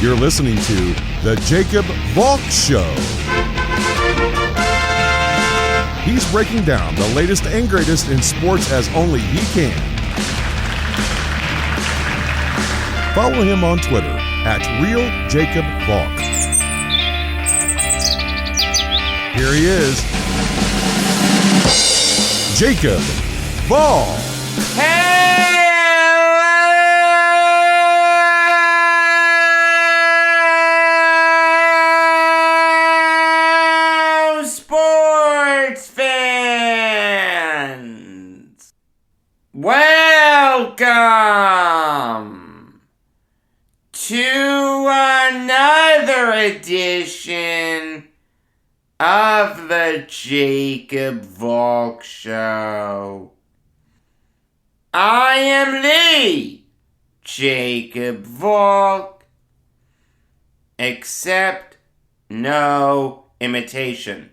You're listening to The Jacob Valk Show. He's breaking down the latest and greatest in sports as only he can. Follow him on Twitter @RealJacobValk. Here he is, Jacob Valk. Hello, sports fans! Welcome to another edition of the Jacob Valk Show. I am Lee Jacob Valk, except no imitation.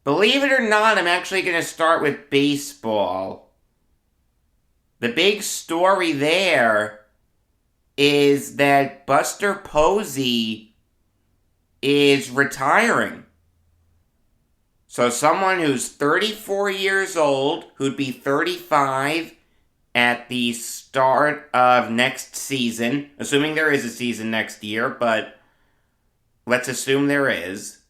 Believe it or not, I'm actually going to start with baseball. The big story there is that Buster Posey is retiring. So someone who's 34 years old, who'd be 35 at the start of next season, assuming there is a season next year, but let's assume there is.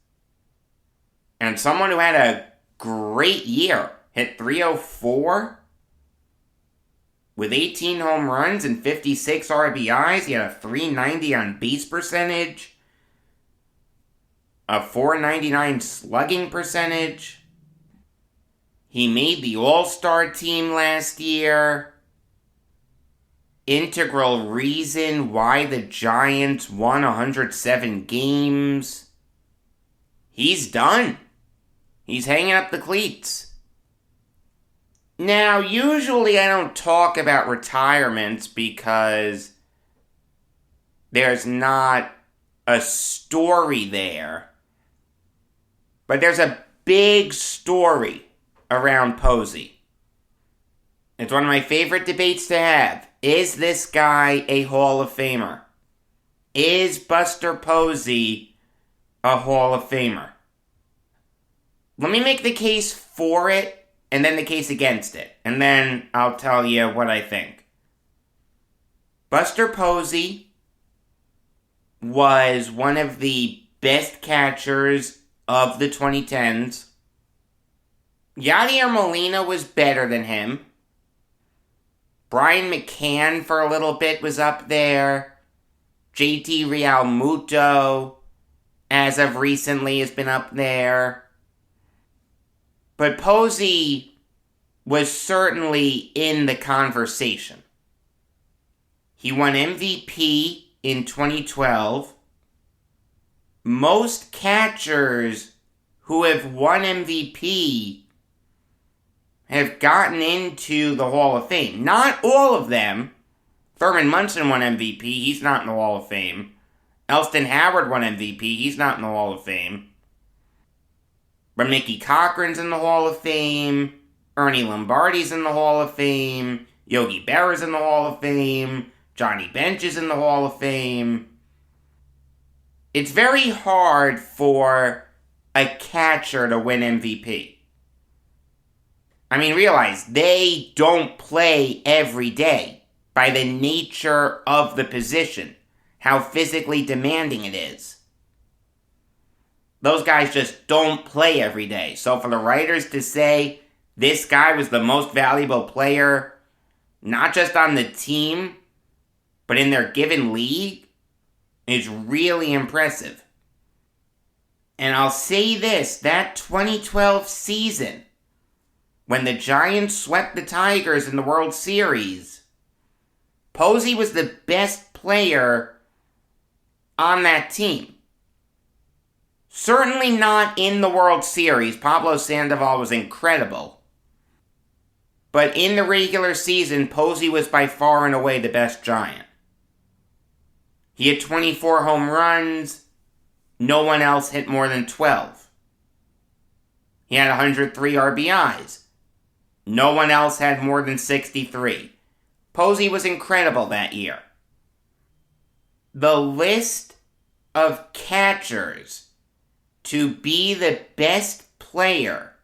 And someone who had a great year, hit .304 with 18 home runs and 56 RBIs. He had a .390 on base percentage, a .499 slugging percentage. He made the All-Star team last year. Integral reason why the Giants won 107 games. He's done. He's hanging up the cleats. Now, usually I don't talk about retirements because there's not a story there. But there's a big story around Posey. It's one of my favorite debates to have. Is this guy a Hall of Famer? Is Buster Posey a Hall of Famer? Let me make the case for it and then the case against it. And then I'll tell you what I think. Buster Posey was one of the best catchers of the 2010s. Yadier Molina was better than him. Brian McCann for a little bit was up there. JT Realmuto, as of recently, has been up there. But Posey was certainly in the conversation. He won MVP in 2012. Most catchers who have won MVP have gotten into the Hall of Fame. Not all of them. Thurman Munson won MVP. He's not in the Hall of Fame. Elston Howard won MVP. He's not in the Hall of Fame. But Mickey Cochran's in the Hall of Fame. Ernie Lombardi's in the Hall of Fame. Yogi Berra's in the Hall of Fame. Johnny Bench is in the Hall of Fame. It's very hard for a catcher to win MVP. I mean, realize, they don't play every day by the nature of the position, how physically demanding it is. Those guys just don't play every day. So for the writers to say this guy was the most valuable player, not just on the team, but in their given league, is really impressive. And I'll say this, that 2012 season, when the Giants swept the Tigers in the World Series, Posey was the best player on that team. Certainly not in the World Series. Pablo Sandoval was incredible. But in the regular season, Posey was by far and away the best Giant. He had 24 home runs. No one else hit more than 12. He had 103 RBIs. No one else had more than 63. Posey was incredible that year. the list of catchers to be the best player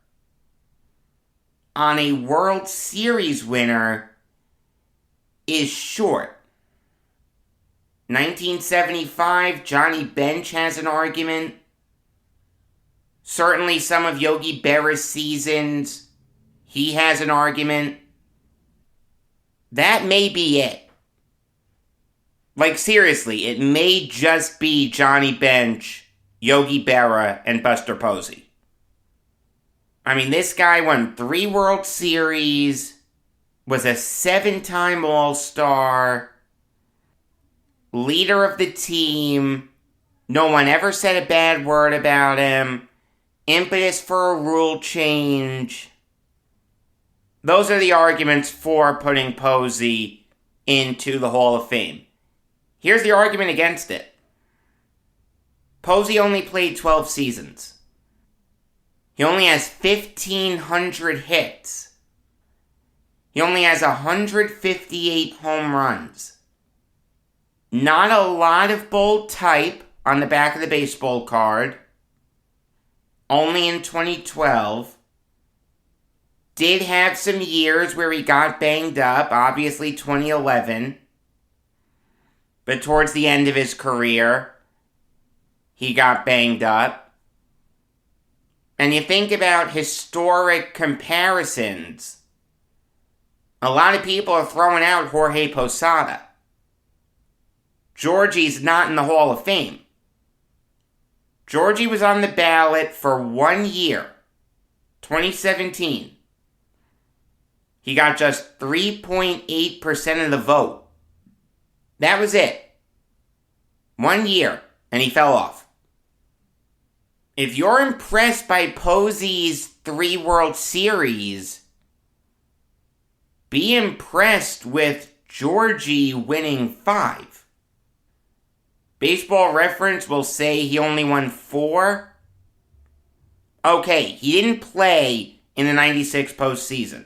on a World Series winner is short. 1975, Johnny Bench has an argument. Certainly some of Yogi Berra's seasons, he has an argument. That may be it. Like, seriously, it may just be Johnny Bench, Yogi Berra, and Buster Posey. I mean, this guy won 3 World Series, was a 7-time All-Star, leader of the team, no one ever said a bad word about him, impetus for a rule change. Those are the arguments for putting Posey into the Hall of Fame. Here's the argument against it. Posey only played 12 seasons. He only has 1,500 hits. He only has 158 home runs. Not a lot of bold type on the back of the baseball card. Only in 2012. Did have some years where he got banged up, obviously 2011. But towards the end of his career, he got banged up. And you think about historic comparisons. A lot of people are throwing out Jorge Posada. Georgie's not in the Hall of Fame. Georgie was on the ballot for 1 year, 2017. He got just 3.8% of the vote. That was it. 1 year, and he fell off. If you're impressed by Posey's 3 World Series, be impressed with Georgie winning 5. Baseball Reference will say he only won 4. Okay, he didn't play in the 96 postseason.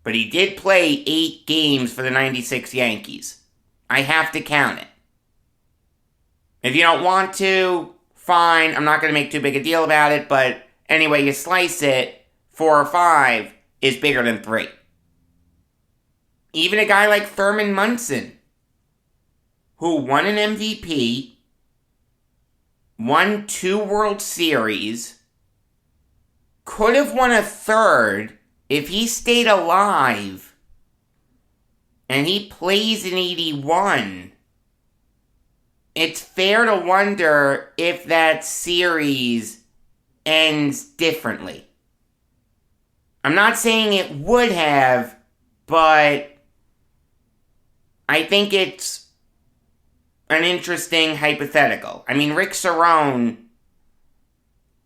But he did play 8 games for the 96 Yankees. I have to count it. If you don't want to, fine. I'm not going to make too big a deal about it. But anyway, you slice it, 4 or 5 is bigger than 3. Even a guy like Thurman Munson, who won an MVP, won 2 World Series, could have won a 3rd if he stayed alive and he plays in 81. It's fair to wonder if that series ends differently. I'm not saying it would have, but I think it's an interesting hypothetical. I mean, Rick Cerrone,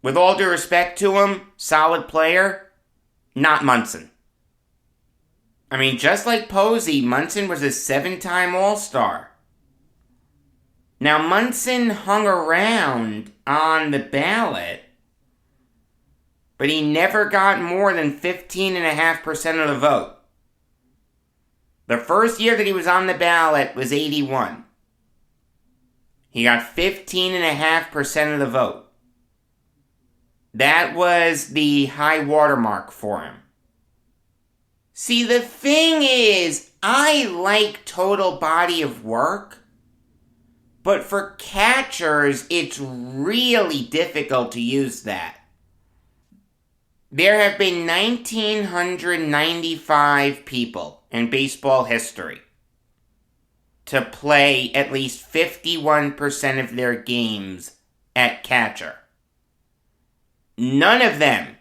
with all due respect to him, solid player, not Munson. I mean, just like Posey, Munson was a 7-time All-Star. Now, Munson hung around on the ballot, but he never got more than 15.5% of the vote. The first year that he was on the ballot was 81. He got 15.5% of the vote. That was the high watermark for him. See, the thing is, I like total body of work, but for catchers, it's really difficult to use that. There have been 1,995 people in baseball history to play at least 51% of their games at catcher. None of them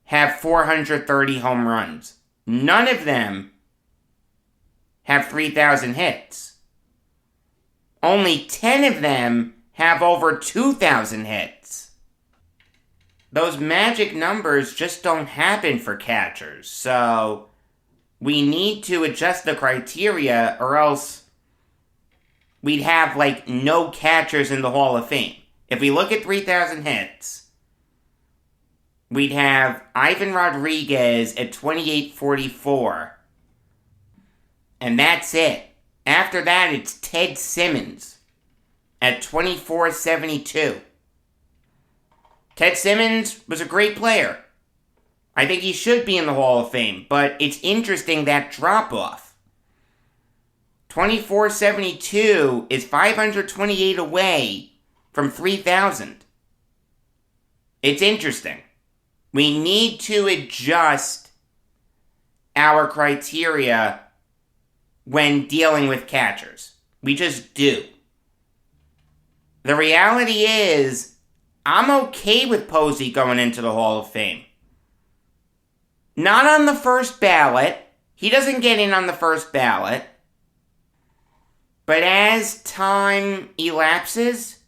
have 430 home runs. None of them have 3,000 hits. Only 10 of them have over 2,000 hits. Those magic numbers just don't happen for catchers, so we need to adjust the criteria or else we'd have no catchers in the Hall of Fame. If we look at 3,000 hits, we'd have Ivan Rodriguez at 28.44. And that's it. After that, it's Ted Simmons at 24.72. Ted Simmons was a great player. I think he should be in the Hall of Fame, but it's interesting that drop-off. 24.72 is 528 away from 3,000. It's interesting. We need to adjust our criteria when dealing with catchers. We just do. The reality is, I'm okay with Posey going into the Hall of Fame. Not on the first ballot. He doesn't get in on the first ballot. But as time elapses,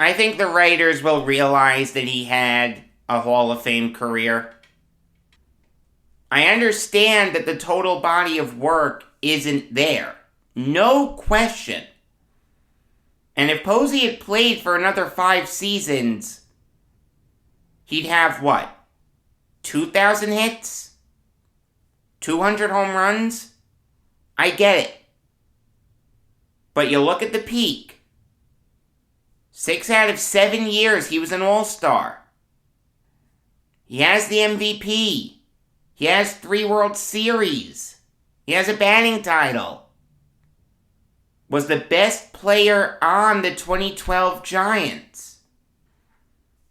I think the writers will realize that he had a Hall of Fame career. I understand that the total body of work isn't there. No question. And if Posey had played for another 5 seasons, he'd have what? 2,000 hits? 200 home runs? I get it. But you look at the peak. 6 out of 7 years he was an all-star. He has the MVP. He has 3 World Series. He has a batting title. Was the best player on the 2012 Giants.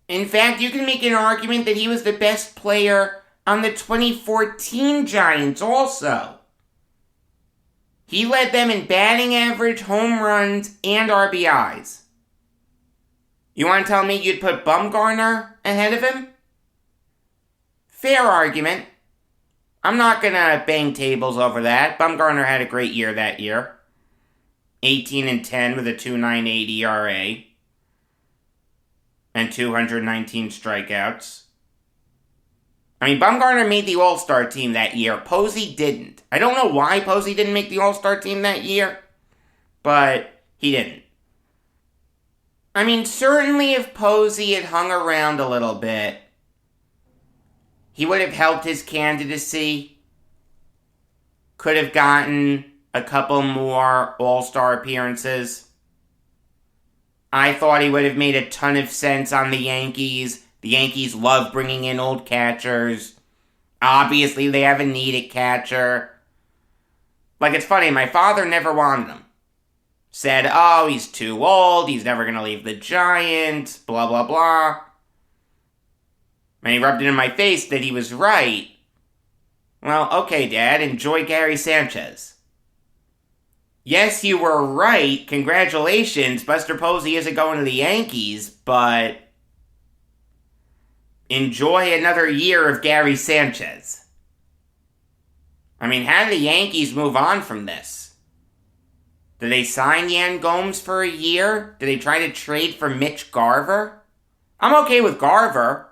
In fact, you can make an argument that he was the best player on the 2014 Giants also. He led them in batting average, home runs, and RBIs. You want to tell me you'd put Bumgarner ahead of him? Fair argument. I'm not going to bang tables over that. Bumgarner had a great year that year. 18-10 with a 2.98 ERA. And 219 strikeouts. I mean, Bumgarner made the All-Star team that year. Posey didn't. I don't know why Posey didn't make the All-Star team that year, but he didn't. I mean, certainly if Posey had hung around a little bit, he would have helped his candidacy. Could have gotten a couple more All-Star appearances. I thought he would have made a ton of sense on the Yankees. The Yankees love bringing in old catchers. Obviously, they have a need at catcher. Like, it's funny, my father never wanted him. Said, oh, he's too old, he's never going to leave the Giants, blah, blah, blah. And he rubbed it in my face that he was right. Well, okay, Dad, enjoy Gary Sanchez. Yes, you were right. Congratulations, Buster Posey isn't going to the Yankees, but enjoy another year of Gary Sanchez. I mean, how did the Yankees move on from this? Did they sign Yan Gomes for a year? Did they try to trade for Mitch Garver? I'm okay with Garver.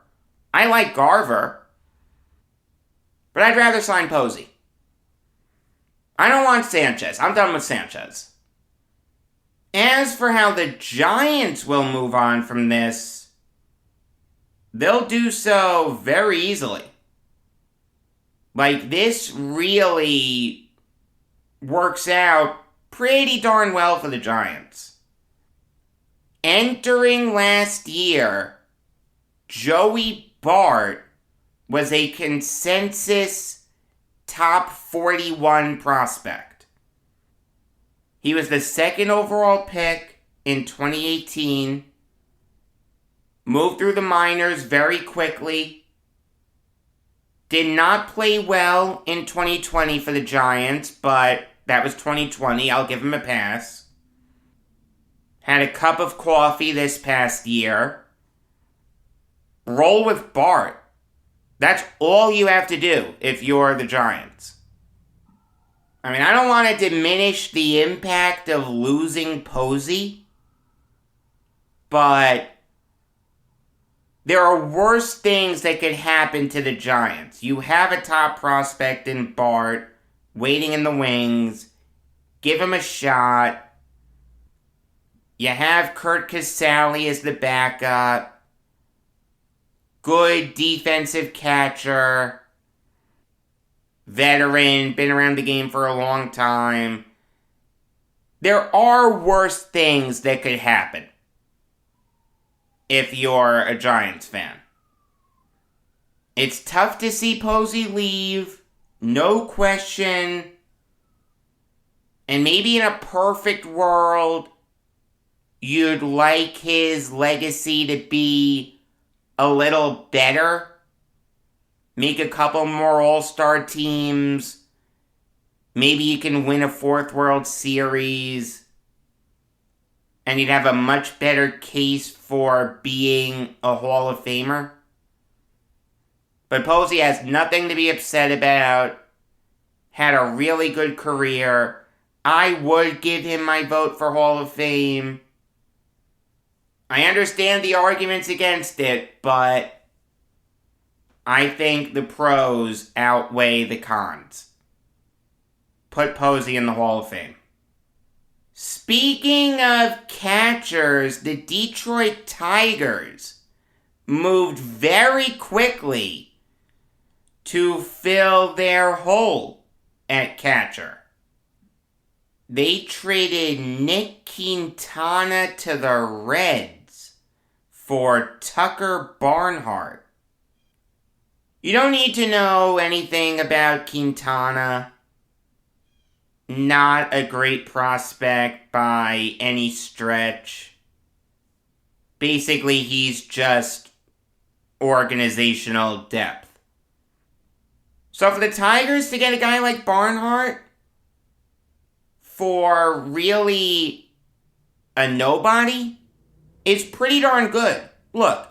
I like Garver. But I'd rather sign Posey. I don't want Sanchez. I'm done with Sanchez. As for how the Giants will move on from this, they'll do so very easily. Like, this really works out pretty darn well for the Giants. Entering last year, Joey Bart was a consensus top 41 prospect. He was the second overall pick in 2018. Moved through the minors very quickly. Did not play well in 2020 for the Giants, but that was 2020. I'll give him a pass. Had a cup of coffee this past year. Roll with Bart. That's all you have to do if you're the Giants. I mean, I don't want to diminish the impact of losing Posey, but there are worse things that could happen to the Giants. You have a top prospect in Bart, waiting in the wings. Give him a shot. You have Kurt Casale as the backup. Good defensive catcher. Veteran, been around the game for a long time. there are worse things that could happen if you're a Giants fan. It's tough to see Posey leave, no question. And maybe in a perfect world, you'd like his legacy to be a little better. Make a couple more All-Star teams. Maybe you can win a 4th World Series. And you'd have a much better case for being a Hall of Famer. But Posey has nothing to be upset about. Had a really good career. I would give him my vote for Hall of Fame. I understand the arguments against it, but I think the pros outweigh the cons. Put Posey in the Hall of Fame. Speaking of catchers, the Detroit Tigers moved very quickly to fill their hole at catcher. They traded Nick Quintana to the Reds for Tucker Barnhart. You don't need to know anything about Quintana. Not a great prospect by any stretch. Basically, he's just organizational depth. So for the Tigers to get a guy like Barnhart for really a nobody is pretty darn good. Look,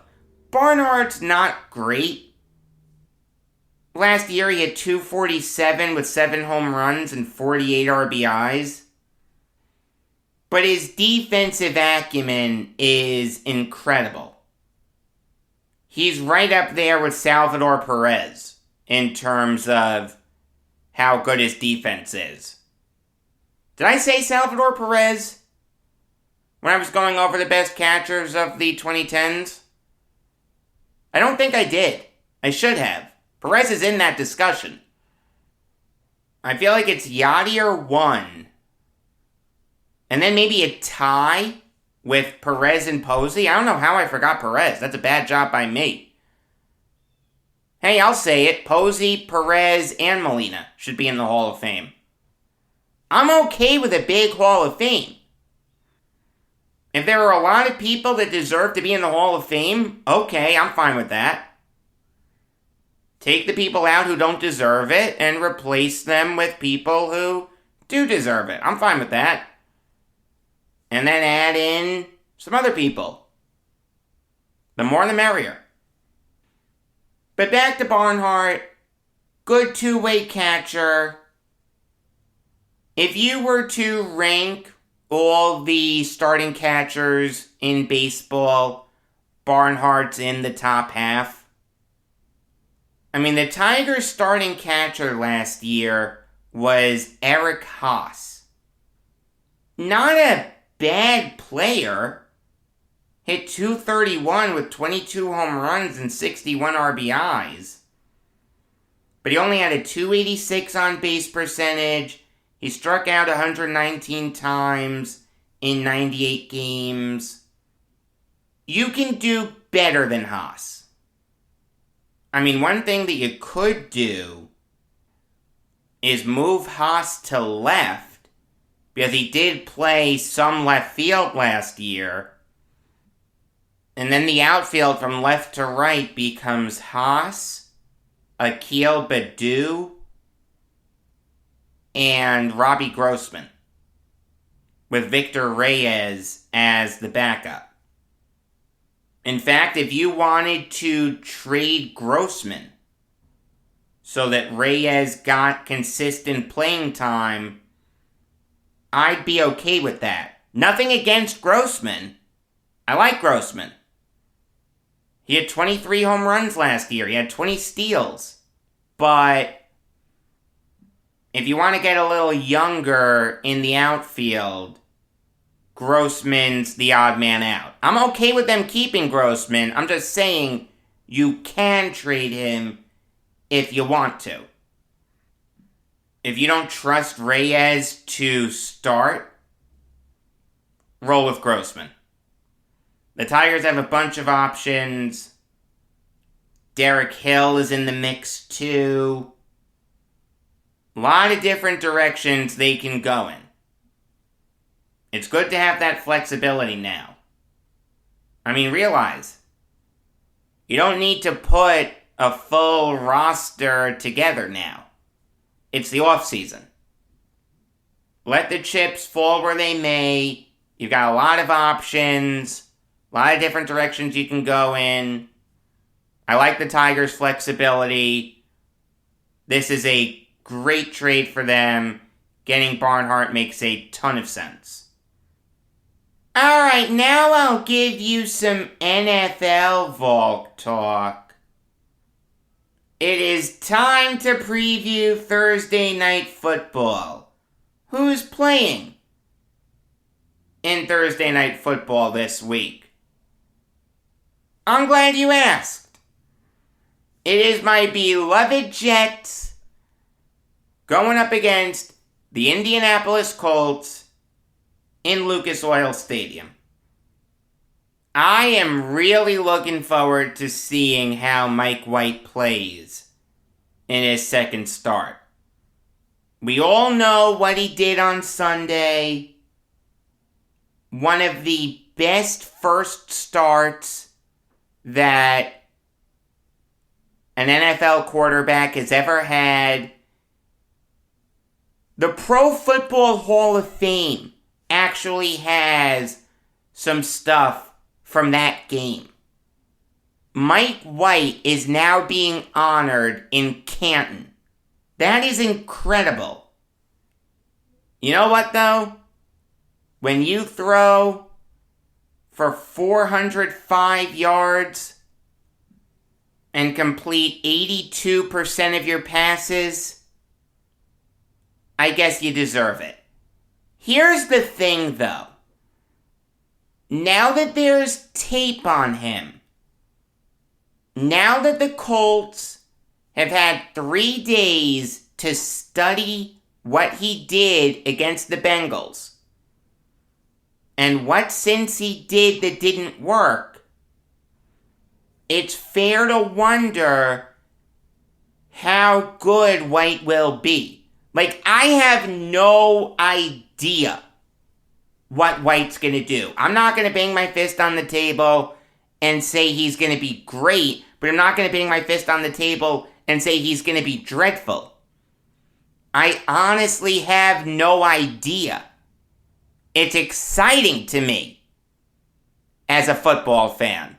Barnhart's not great. Last year he had .247 with 7 home runs and 48 RBIs. But his defensive acumen is incredible. He's right up there with Salvador Perez in terms of how good his defense is. Did I say Salvador Perez when I was going over the best catchers of the 2010s? I don't think I did. I should have. Perez is in that discussion. I feel like it's Yadier 1. And then maybe a tie with Perez and Posey. I don't know how I forgot Perez. That's a bad job by me. Hey, I'll say it. Posey, Perez, and Molina should be in the Hall of Fame. I'm okay with a big Hall of Fame. If there are a lot of people that deserve to be in the Hall of Fame, okay, I'm fine with that. Take the people out who don't deserve it and replace them with people who do deserve it. I'm fine with that. And then add in some other people. The more the merrier. But back to Barnhart. Good two-way catcher. If you were to rank all the starting catchers in baseball, Barnhart's in the top half. I mean, the Tigers' starting catcher last year was Eric Haas. Not a bad player. Hit .231 with 22 home runs and 61 RBIs. But he only had a .286 on base percentage. He struck out 119 times in 98 games. You can do better than Haas. I mean, one thing that you could do is move Haas to left, because he did play some left field last year. And then the outfield from left to right becomes Haas, Akil Baddoo, and Robbie Grossman, with Victor Reyes as the backup. In fact, if you wanted to trade Grossman so that Reyes got consistent playing time, I'd be okay with that. Nothing against Grossman. I like Grossman. He had 23 home runs last year. He had 20 steals. But if you want to get a little younger in the outfield, Grossman's the odd man out. I'm okay with them keeping Grossman. I'm just saying you can trade him if you want to. If you don't trust Reyes to start, roll with Grossman. The Tigers have a bunch of options. Derek Hill is in the mix too. A lot of different directions they can go in. It's good to have that flexibility now. I mean, realize, you don't need to put a full roster together now. It's the off-season. Let the chips fall where they may. You've got a lot of options, a lot of different directions you can go in. I like the Tigers' flexibility. This is a great trade for them. Getting Barnhart makes a ton of sense. Alright, now I'll give you some NFL Valk talk. It is time to preview Thursday Night Football. Who's playing in Thursday Night Football this week? I'm glad you asked. It is my beloved Jets going up against the Indianapolis Colts in Lucas Oil Stadium. I am really looking forward to seeing how Mike White plays in his second start. We all know what he did on Sunday. One of the best first starts that an NFL quarterback has ever had. The Pro Football Hall of Fame actually has some stuff from that game. Mike White is now being honored in Canton. That is incredible. You know what, though? When you throw for 405 yards and complete 82% of your passes, I guess you deserve it. Here's the thing, though. Now that there's tape on him, now that the Colts have had 3 days to study what he did against the Bengals, and what since he did that didn't work, it's fair to wonder how good White will be. Like, I have no idea what White's going to do. I'm not going to bang my fist on the table and say he's going to be great, but I'm not going to bang my fist on the table and say he's going to be dreadful. I honestly have no idea. It's exciting to me as a football fan.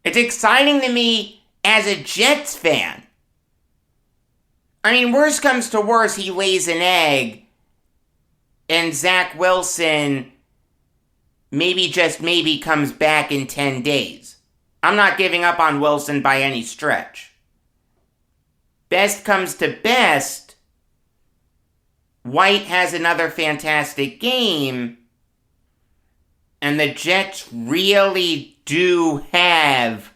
It's exciting to me as a Jets fan. I mean, worst comes to worst, he lays an egg, and Zach Wilson maybe just maybe comes back in 10 days. I'm not giving up on Wilson by any stretch. Best comes to best, White has another fantastic game, and the Jets really do have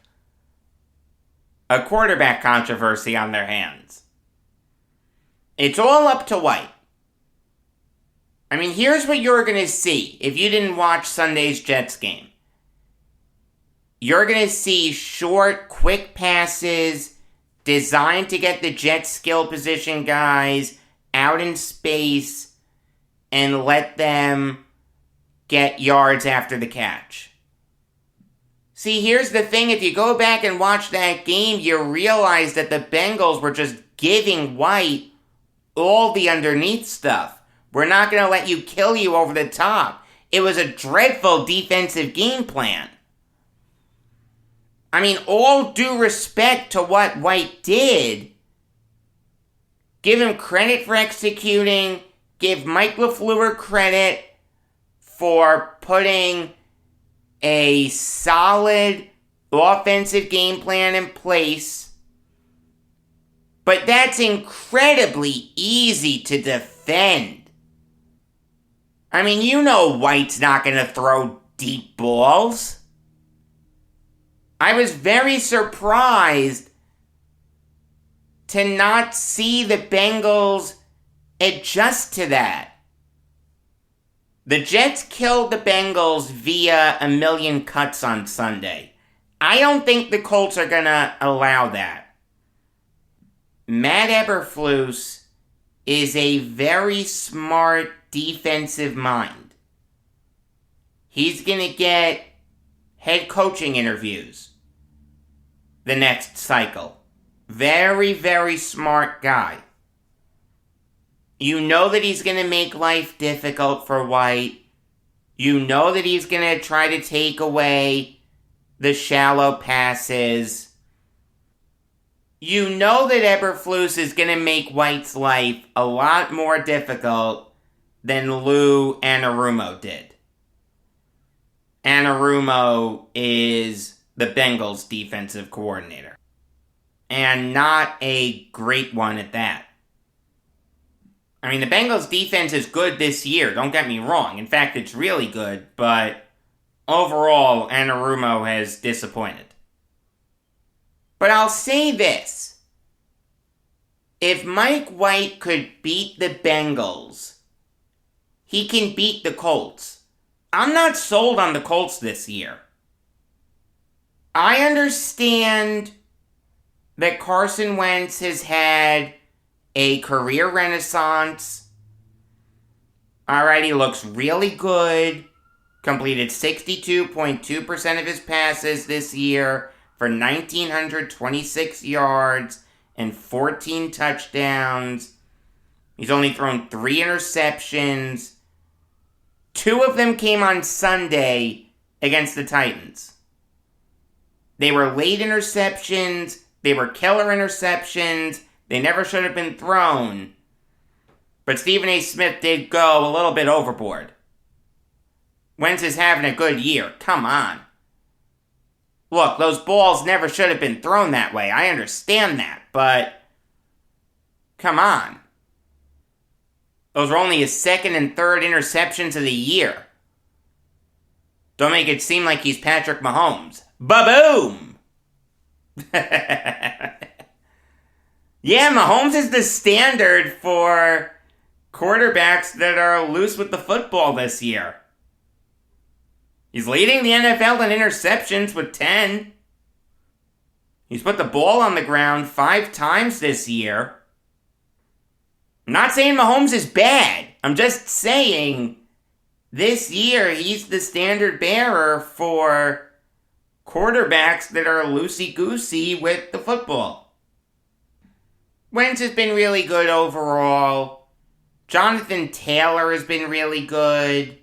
a quarterback controversy on their hands. It's all up to White. I mean, here's what you're going to see if you didn't watch Sunday's Jets game. You're going to see short, quick passes designed to get the Jets skill position guys out in space and let them get yards after the catch. See, here's the thing. If you go back and watch that game, you realize that the Bengals were just giving White all the underneath stuff. We're not going to let you kill you over the top. It was a dreadful defensive game plan. I mean, all due respect to what White did, give him credit for executing, give Mike LaFleur credit for putting a solid offensive game plan in place. But that's incredibly easy to defend. I mean, you know White's not going to throw deep balls. I was very surprised to not see the Bengals adjust to that. The Jets killed the Bengals via a million cuts on Sunday. I don't think the Colts are going to allow that. Matt Eberflus is a very smart defensive mind. He's going to get head coaching interviews the next cycle. Very, very smart guy. You know that he's going to make life difficult for White. You know that he's going to try to take away the shallow passes. You know that Eberflus is going to make White's life a lot more difficult than Lou Anarumo did. Anarumo is the Bengals defensive coordinator. And not a great one at that. I mean, the Bengals defense is good this year, don't get me wrong. In fact, it's really good, but overall, Anarumo has disappointed. But I'll say this. If Mike White could beat the Bengals, he can beat the Colts. I'm not sold on the Colts this year. I understand that Carson Wentz has had a career renaissance. Alright, he looks really good. Completed 62.2% of his passes this year for 1,926 yards and 14 touchdowns. He's only thrown 3 interceptions. 2 of them came on Sunday against the Titans. They were late interceptions. They were killer interceptions. They never should have been thrown. But Stephen A. Smith did go a little bit overboard. Wentz is having a good year. Come on. Look, those balls never should have been thrown that way. I understand that, but come on. Those were only his second and third interceptions of the year. Don't make it seem like he's Patrick Mahomes. Ba-boom! Yeah, Mahomes is the standard for quarterbacks that are loose with the football this year. He's leading the NFL in interceptions with 10. He's put the ball on the ground 5 times this year. I'm not saying Mahomes is bad. I'm just saying this year he's the standard bearer for quarterbacks that are loosey-goosey with the football. Wentz has been really good overall. Jonathan Taylor has been really good.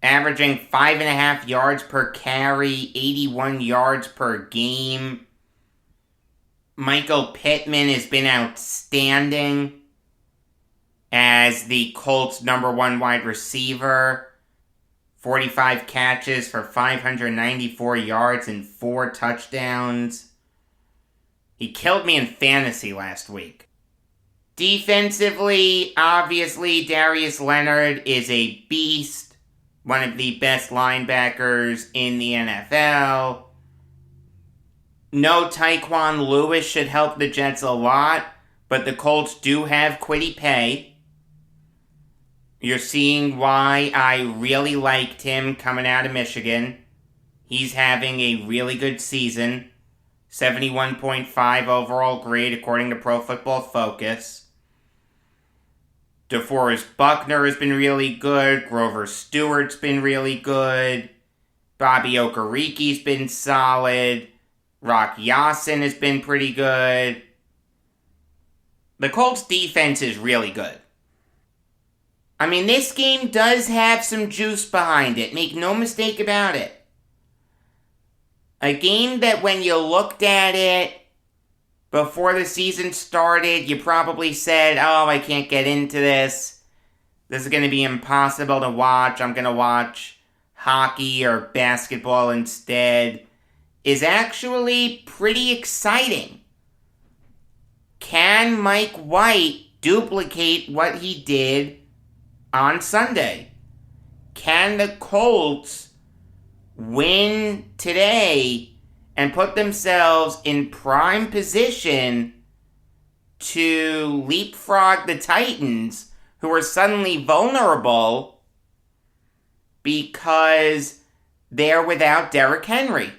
Averaging 5.5 yards per carry, 81 yards per game. Michael Pittman has been outstanding as the Colts' number 1 wide receiver. 45 catches for 594 yards and 4 touchdowns. He killed me in fantasy last week. Defensively, obviously, Darius Leonard is a beast. One of the best linebackers in the NFL. No Tyquan Lewis should help the Jets a lot, but the Colts do have Kwity Paye. You're seeing why I really liked him coming out of Michigan. He's having a really good season. 71.5 overall grade according to Pro Football Focus. DeForest Buckner has been really good. Grover Stewart's been really good. Bobby Okariki's been solid. Rock Yasin has been pretty good. The Colts defense is really good. I mean, this game does have some juice behind it. Make no mistake about it. A game that when you looked at it before the season started, you probably said, oh, I can't get into this. This is going to be impossible to watch. I'm going to watch hockey or basketball instead. Is actually pretty exciting. Can Mike White duplicate what he did on Sunday? Can the Colts win today and put themselves in prime position to leapfrog the Titans, who are suddenly vulnerable because they're without Derrick Henry.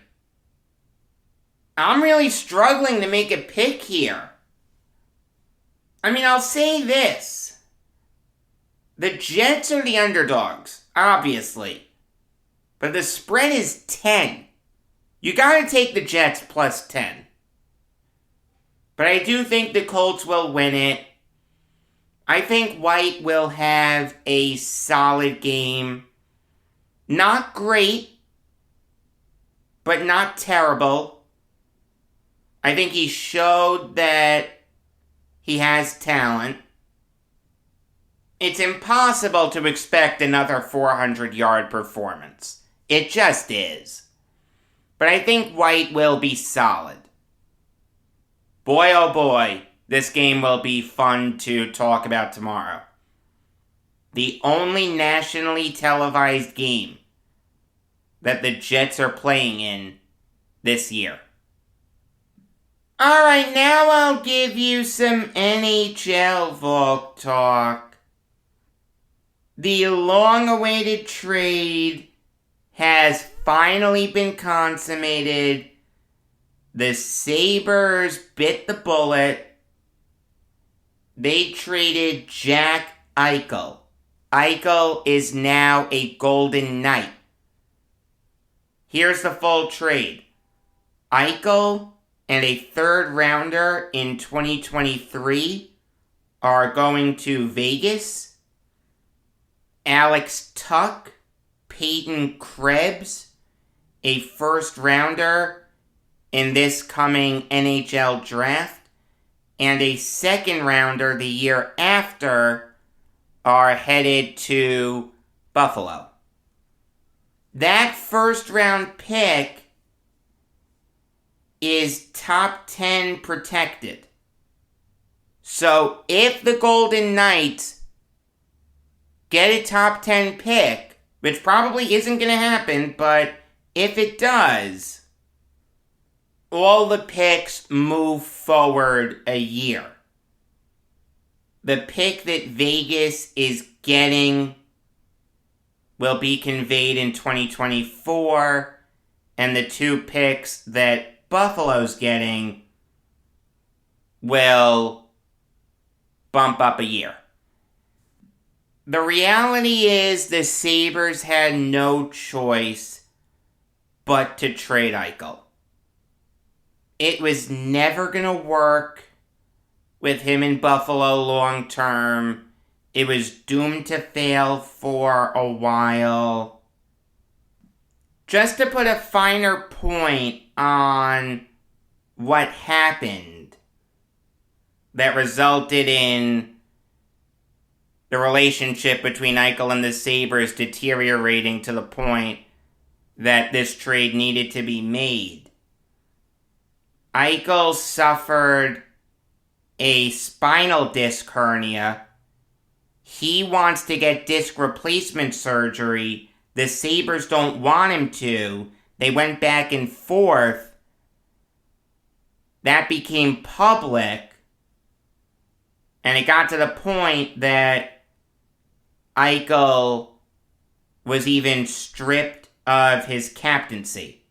I'm really struggling to make a pick here. I mean, I'll say this. The Jets are the underdogs, obviously. But the spread is 10. You gotta take the Jets plus 10. But I do think the Colts will win it. I think White will have a solid game. Not great, but not terrible. I think he showed that he has talent. It's impossible to expect another 400-yard performance. It just is. But I think White will be solid. Boy, oh boy, this game will be fun to talk about tomorrow. The only nationally televised game that the Jets are playing in this year. Alright, now I'll give you some NHL Valk talk. The long-awaited trade has finally been consummated. The Sabres bit the bullet. They traded Jack Eichel. Eichel is now a Golden Knight. Here's the full trade. Eichel and a third rounder in 2023 are going to Vegas. Alex Tuck, Peyton Krebs, a first rounder in this coming NHL draft, and a second rounder the year after are headed to Buffalo. That first round pick is top 10 protected. So if the Golden Knights get a top 10 pick, which probably isn't going to happen, but if it does, all the picks move forward a year. The pick that Vegas is getting will be conveyed in 2024, and the two picks that Buffalo's getting will bump up a year. The reality is the Sabres had no choice but to trade Eichel. It was never going to work with him in Buffalo long term. It was doomed to fail for a while. Just to put a finer point on what happened that resulted in the relationship between Eichel and the Sabres deteriorating to the point that this trade needed to be made. Eichel suffered a spinal disc hernia. He wants to get disc replacement surgery. The Sabres don't want him to. They went back and forth. That became public. And it got to the point that Eichel was even stripped of his captaincy.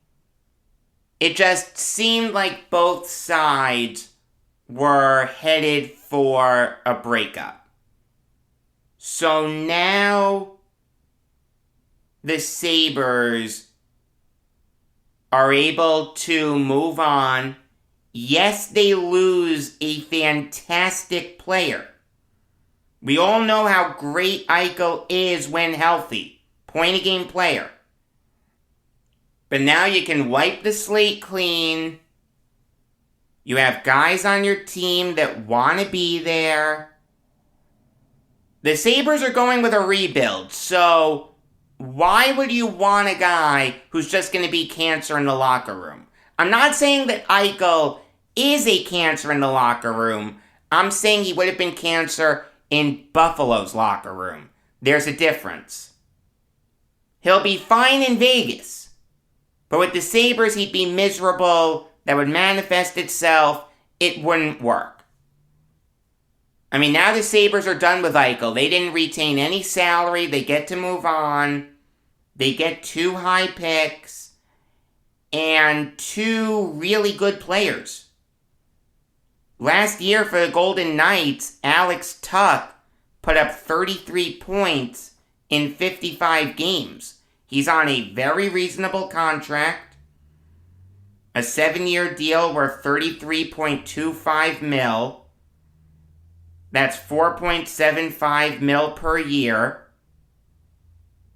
It just seemed like both sides were headed for a breakup. So now the Sabres are able to move on. Yes, they lose a fantastic player. We all know how great Eichel is when healthy. Point-a-game player. But now you can wipe the slate clean. You have guys on your team that want to be there. The Sabres are going with a rebuild, so why would you want a guy who's just going to be cancer in the locker room? I'm not saying that Eichel is a cancer in the locker room. I'm saying he would have been cancer in Buffalo's locker room. There's a difference. He'll be fine in Vegas. But with the Sabres, he'd be miserable. That would manifest itself. It wouldn't work. I mean, now the Sabres are done with Eichel. They didn't retain any salary. They get to move on. They get 2 high picks and 2 really good players. Last year for the Golden Knights, Alex Tuch put up 33 points in 55 games. He's on a very reasonable contract. A 7-year deal worth $33.25 million. That's $4.75 million per year.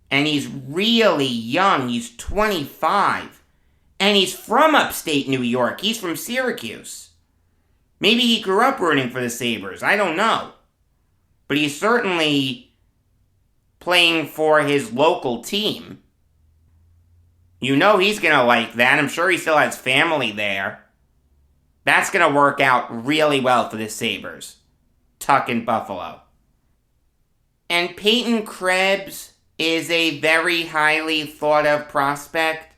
And he's really young. He's 25. And he's from upstate New York. He's from Syracuse. Maybe he grew up rooting for the Sabres. I don't know. But he's certainly playing for his local team. You know he's going to like that. I'm sure he still has family there. That's going to work out really well for the Sabres. Tuch in Buffalo. And Peyton Krebs is a very highly thought of prospect.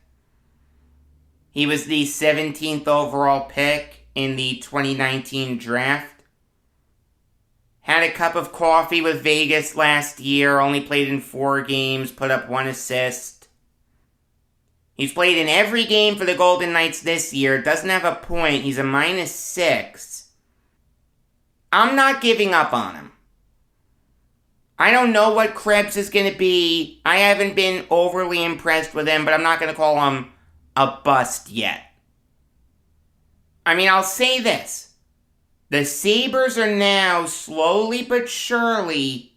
He was the 17th overall pick in the 2019 draft. Had a cup of coffee with Vegas last year, only played in 4 games, put up 1 assist. He's played in every game for the Golden Knights this year, doesn't have a point, he's a -6. I'm not giving up on him. I don't know what Krebs is going to be. I haven't been overly impressed with him, but I'm not going to call him a bust yet. I mean, I'll say this. The Sabres are now slowly but surely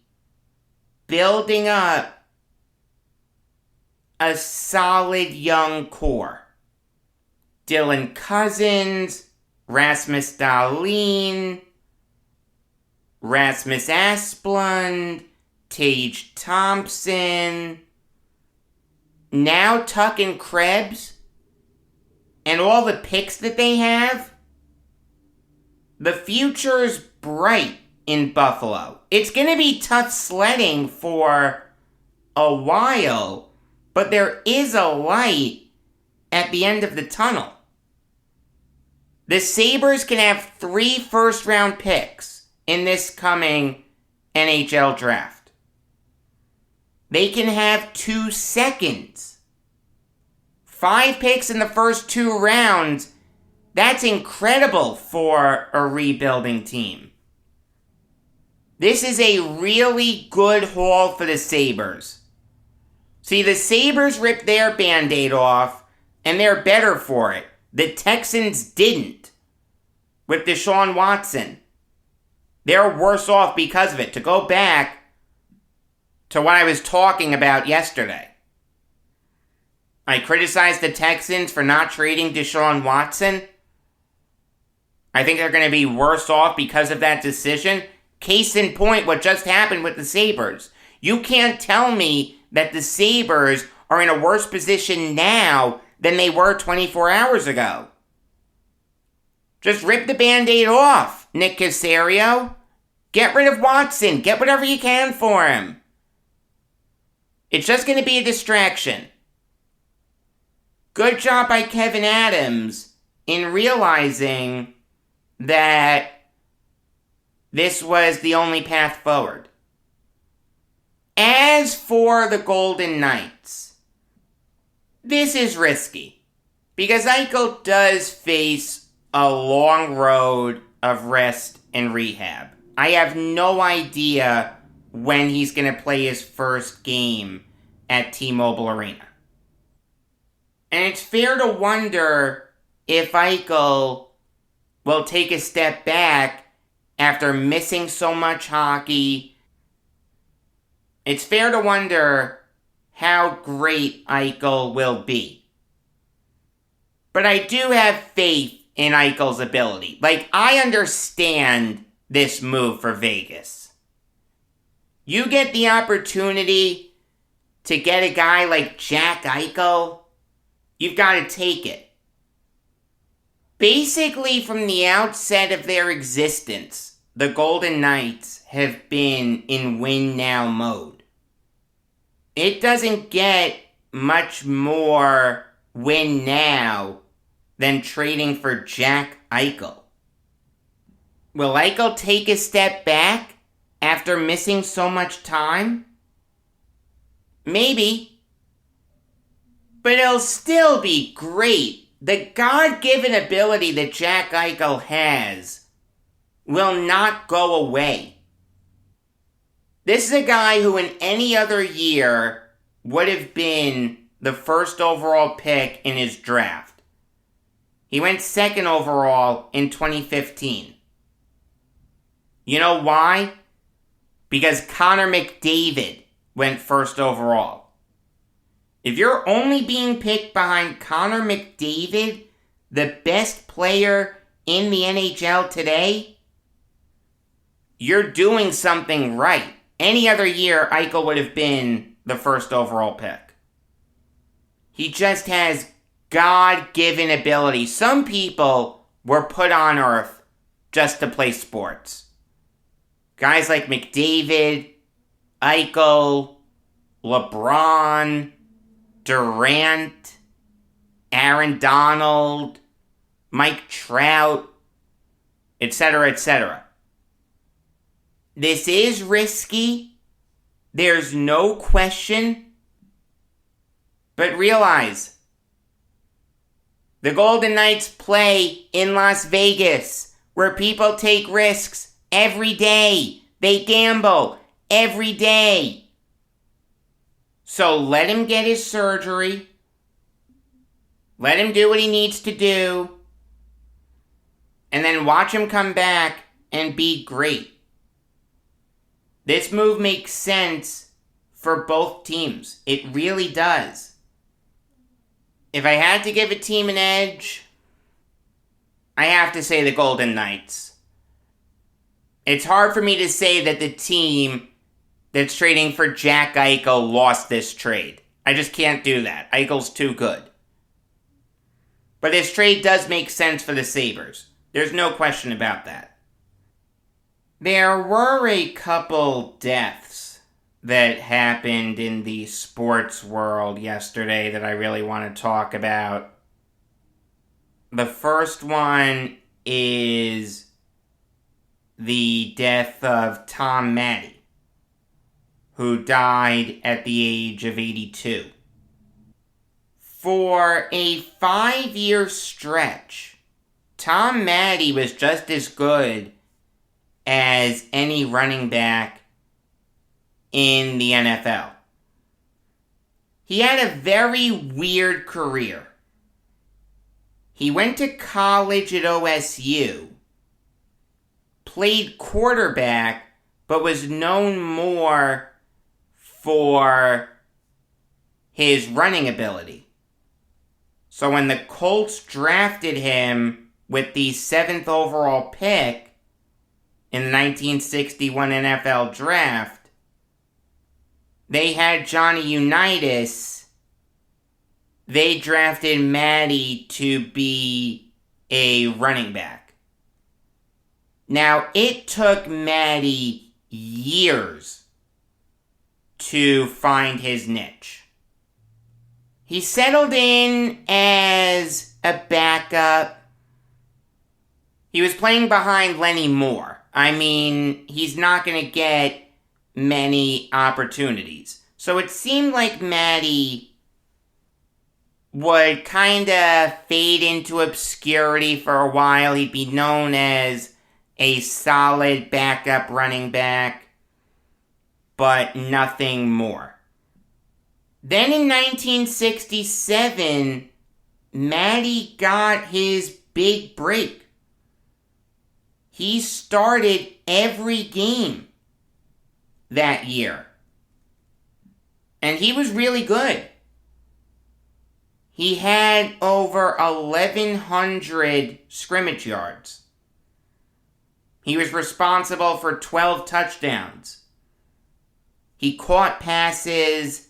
building up a solid young core. Dylan Cousins, Rasmus Dahlin, Rasmus Asplund, Tage Thompson, now Tuch and Krebs, and all the picks that they have. The future is bright in Buffalo. It's going to be tough sledding for a while, but there is a light at the end of the tunnel. The Sabres can have 3 first-round picks in this coming NHL draft. They can have 2 seconds. 5 picks in the first 2 rounds. That's incredible for a rebuilding team. This is a really good haul for the Sabres. See, the Sabres ripped their Band-Aid off, and they're better for it. The Texans didn't. With Deshaun Watson. They're worse off because of it. To go back to what I was talking about yesterday. I criticized the Texans for not trading Deshaun Watson. I think they're going to be worse off because of that decision. Case in point, what just happened with the Sabres. You can't tell me that the Sabres are in a worse position now than they were 24 hours ago. Just rip the Band-Aid off, Nick Caserio. Get rid of Watson. Get whatever you can for him. It's just going to be a distraction. Good job by Kevin Adams in realizing that this was the only path forward. As for the Golden Knights, this is risky because Eichel does face a long road of rest and rehab. I have no idea when he's going to play his first game at T-Mobile Arena. And it's fair to wonder if Eichel will take a step back after missing so much hockey. It's fair to wonder how great Eichel will be. But I do have faith in Eichel's ability. Like, I understand this move for Vegas. You get the opportunity to get a guy like Jack Eichel, you've got to take it. Basically, from the outset of their existence, the Golden Knights have been in win-now mode. It doesn't get much more win-now than trading for Jack Eichel. Will Eichel take a step back after missing so much time? Maybe. but he'll still be great. The God-given ability that Jack Eichel has will not go away. This is a guy who in any other year would have been the first overall pick in his draft. He went second overall in 2015. You know why? Because Connor McDavid went first overall. If you're only being picked behind Connor McDavid, the best player in the NHL today, you're doing something right. Any other year, Eichel would have been the first overall pick. He just has God-given ability. Some people were put on earth just to play sports. Guys like McDavid, Eichel, LeBron, Durant, Aaron Donald, Mike Trout, etc., etc. This is risky. There's no question. But realize, the Golden Knights play in Las Vegas, where people take risks every day. They gamble every day. So let him get his surgery. Let him do what he needs to do. And then watch him come back and be great. This move makes sense for both teams. It really does. If I had to give a team an edge, I have to say the Golden Knights. It's hard for me to say that the team that's trading for Jack Eichel lost this trade. I just can't do that. Eichel's too good. But this trade does make sense for the Sabres. There's no question about that. There were a couple deaths that happened in the sports world yesterday that I really want to talk about. The first one is the death of Tom Matte, who died at the age of 82. For a 5-year stretch, Tom Matte was just as good as any running back in the NFL. He had a very weird career. He went to college at OSU, played quarterback, but was known more for his running ability. So when the Colts drafted him with the 7th overall pick in the 1961 NFL Draft, they had Johnny Unitas. They drafted Matte to be a running back. Now, it took Matte years to find his niche. He settled in as a backup. He was playing behind Lenny Moore. I mean, he's not going to get many opportunities. So it seemed like Matte would kind of fade into obscurity for a while. He'd be known as a solid backup running back, but nothing more. Then in 1967, Matte got his big break. He started every game that year. And he was really good. He had over 1,100 scrimmage yards. He was responsible for 12 touchdowns. He caught passes,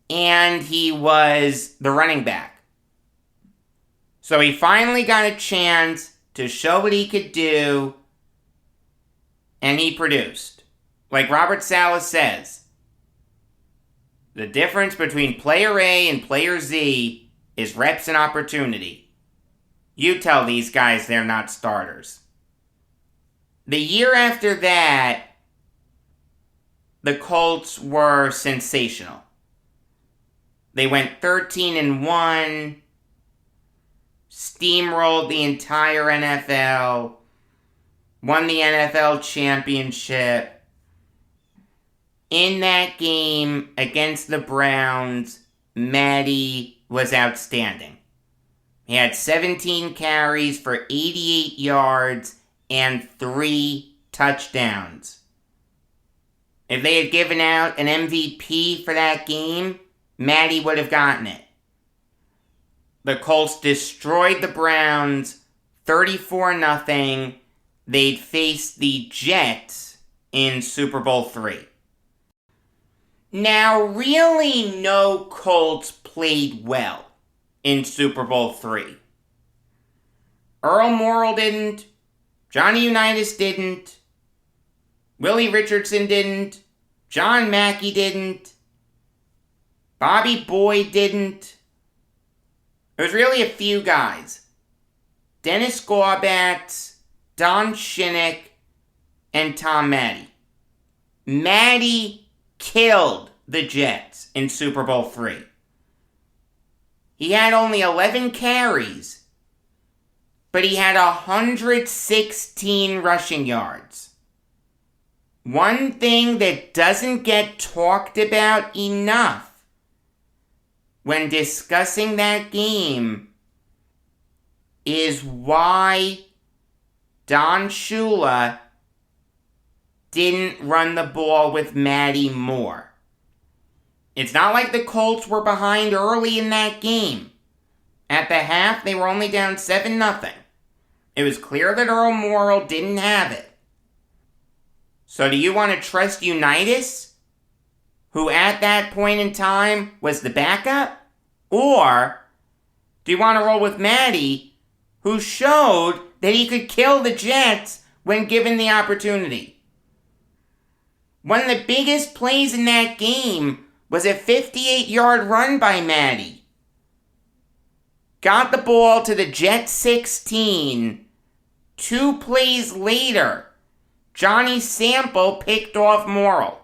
and he was the running back. So he finally got a chance to show what he could do, and he produced. Like Robert Saleh says, the difference between player A and player Z is reps and opportunity. You tell these guys they're not starters. The year after that, the Colts were sensational. They went 13-1, steamrolled the entire NFL, won the NFL championship. In that game against the Browns, Matty was outstanding. He had 17 carries for 88 yards and 3 touchdowns. If they had given out an MVP for that game, Matty would have gotten it. The Colts destroyed the Browns 34-0. They'd face the Jets in Super Bowl III. Now, really, no Colts played well in Super Bowl III. Earl Morrall didn't. Johnny Unitas didn't. Willie Richardson didn't. John Mackey didn't. Bobby Boyd didn't. There was really a few guys. Dennis Gorbatz, Don Shinnick, and Tom Matty. Matty killed the Jets in Super Bowl III. He had only 11 carries, but he had 116 rushing yards. One thing that doesn't get talked about enough when discussing that game is why Don Shula didn't run the ball with Matty more. It's not like the Colts were behind early in that game. At the half, they were only down 7-0. It was clear that Earl Morrall didn't have it. So do you want to trust Unitas, who at that point in time was the backup? Or do you want to roll with Matty, who showed that he could kill the Jets when given the opportunity? One of the biggest plays in that game was a 58-yard run by Matty. Got the ball to the Jets 16. 2 plays later, Johnny Sample picked off Morrall.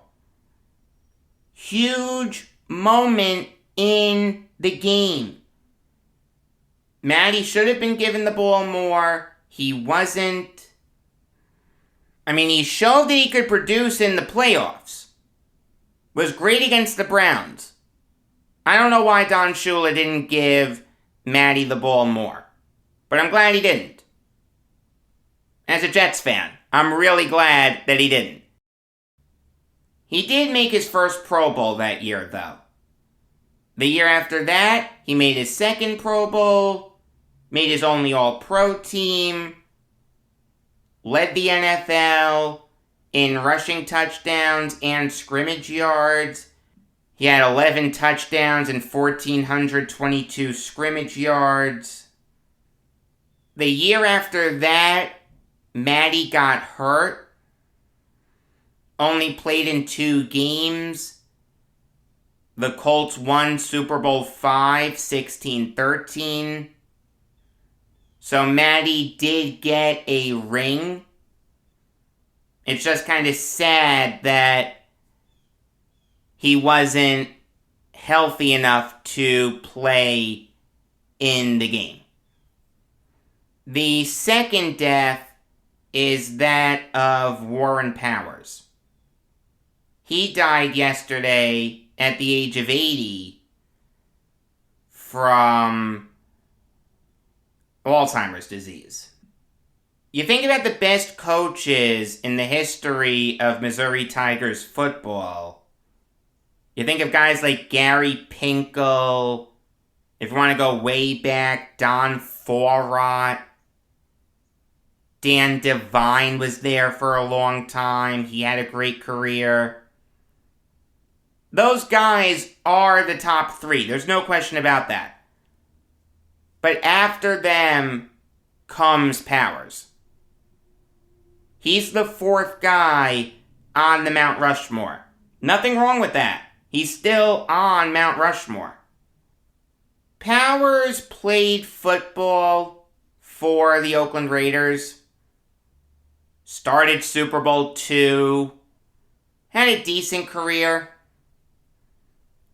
Huge moment in the game. Matty should have been given the ball more. He wasn't. He showed that he could produce in the playoffs. Was great against the Browns. I don't know why Don Shula didn't give Matty the ball more, but I'm glad he didn't. As a Jets fan, I'm really glad that he didn't. He did make his first Pro Bowl that year, though. The year after that, he made his second Pro Bowl, made his only All-Pro team, led the NFL in rushing touchdowns and scrimmage yards. He had 11 touchdowns and 1,422 scrimmage yards. The year after that, Matty got hurt. Only played in 2 games. The Colts won Super Bowl V, 16-13. So Matty did get a ring. It's just kind of sad that he wasn't healthy enough to play in the game. The second death is that of Warren Powers. He died yesterday at the age of 80 from Alzheimer's disease. You think about the best coaches in the history of Missouri Tigers football. You think of guys like Gary Pinkel. If you want to go way back, Don Forrott. Dan Devine was there for a long time. He had a great career. Those guys are the top 3. There's no question about that. But after them comes Powers. He's the 4th guy on the Mount Rushmore. Nothing wrong with that. He's still on Mount Rushmore. Powers played football for the Oakland Raiders. Started Super Bowl II. Had a decent career.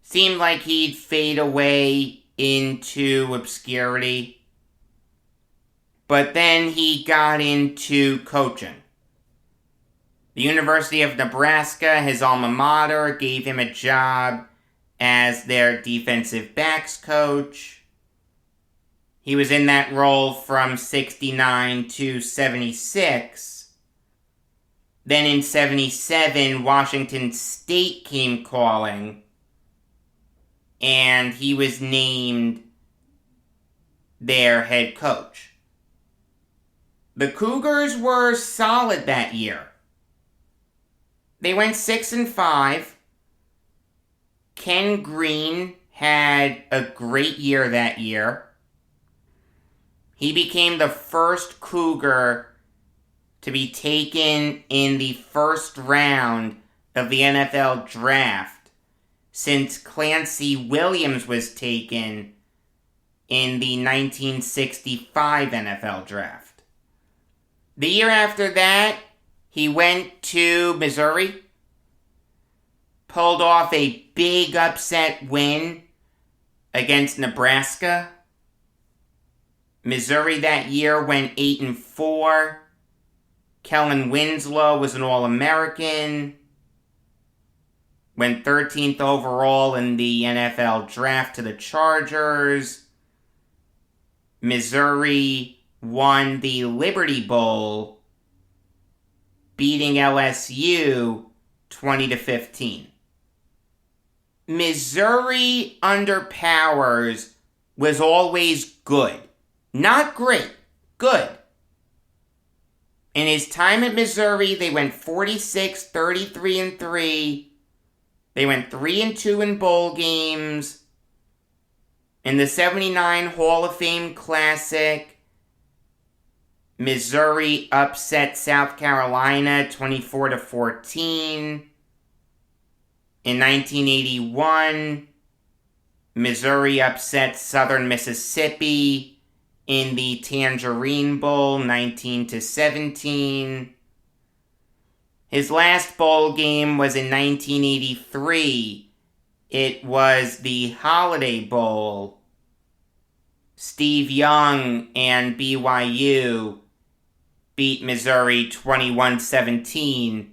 seemed like he'd fade away into obscurity. But then he got into coaching. The University of Nebraska, his alma mater, gave him a job as their defensive backs coach. He was in that role from 69 to 76. Then in 77, Washington State came calling, and he was named their head coach. The Cougars were solid that year. They went 6-5. Ken Green had a great year that year. He became the first Cougar to be taken in the first round of the NFL draft since Clancy Williams was taken in the 1965 NFL draft. The year after that, he went to Missouri, pulled off a big upset win against Nebraska. Missouri that year went 8-4. Kellen Winslow was an All-American. Went 13th overall in the NFL draft to the Chargers. Missouri won the Liberty Bowl, beating LSU 20-15. Missouri under Powers was always good. Not great, good. In his time at Missouri, they went 46, 33-3. They went 3-2 in bowl games. In the 79 Hall of Fame Classic, Missouri upset South Carolina 24-14. In 1981, Missouri upset Southern Mississippi in the Tangerine Bowl 19-17. His last bowl game was in 1983. It was the Holiday Bowl. Steve Young and BYU beat Missouri 21-17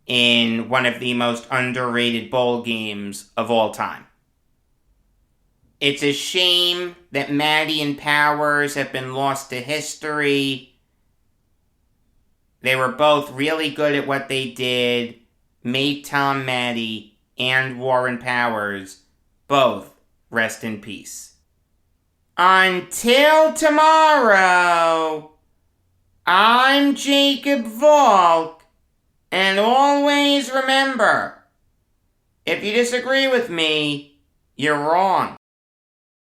in one of the most underrated bowl games of all time. It's a shame that Maddie and Powers have been lost to history. They were both really good at what they did. May Tom Maddie and Warren Powers both rest in peace. Until tomorrow, I'm Jacob Valk, and always remember, if you disagree with me, you're wrong.